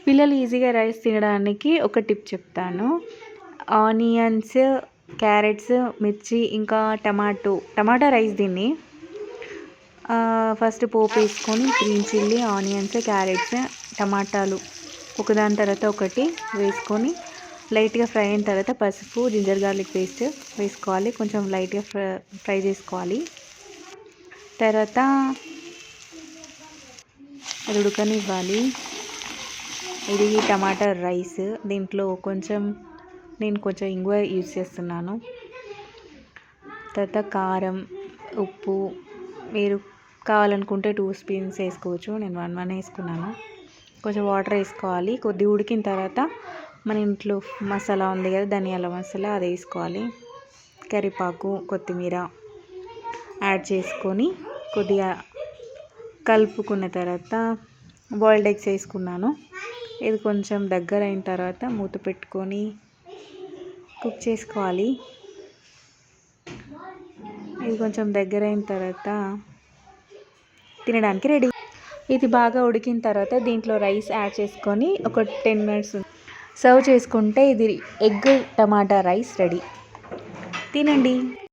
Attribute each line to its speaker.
Speaker 1: పిల్లలు ఈజీగా రైస్ తినడానికి ఒక టిప్ చెప్తాను. ఆనియన్స్, క్యారెట్స్, మిర్చి ఇంకా టమాటా రైస్ దీన్ని. ఫస్ట్ పోపు వేసుకొని గ్రీన్ చిల్లీ, ఆనియన్స్, క్యారెట్స్, టమాటాలు ఒకదాని తర్వాత ఒకటి వేసుకొని లైట్గా ఫ్రై అయిన తర్వాత పసుపు, జింజర్ గార్లిక్ పేస్ట్ వేసుకోవాలి. కొంచెం లైట్గా ఫ్రై చేసుకోవాలి. తర్వాత అది ఉడకనివ్వాలి. ఇది టమాటా రైస్. దీంట్లో నేను కొంచెం ఇంగువ యూజ్ చేస్తున్నాను. తర్వాత కారం, ఉప్పు మీరు కావాలనుకుంటే 2 స్పూన్స్ వేసుకోవచ్చు. నేను 1 వేసుకున్నాను. కొంచెం వాటర్ వేసుకోవాలి. కొద్దిగా ఉడికిన తర్వాత మన ఇంట్లో మసాలా ఉంది కదా, ధనియాల మసాలా, అది వేసుకోవాలి. కరివేపాకు, కొత్తిమీర యాడ్ చేసుకొని కొద్దిగా కలుపుకున్న తర్వాత బాయిల్డ్ ఎగ్స్ వేసుకున్నాను. ఇది కొంచెం దగ్గర అయిన తర్వాత మూత పెట్టుకొని కుక్ చేసుకోవాలి. ఇది కొంచెం దగ్గర అయిన తర్వాత తినడానికి రెడీ. ఇది బాగా ఉడికిన తర్వాత దీంట్లో రైస్ యాడ్ చేసుకొని ఒక 10 మినిట్స్ సర్వ్ చేసుకుంటే ఇది ఎగ్ టమాటా రైస్ రెడీ. తినండి.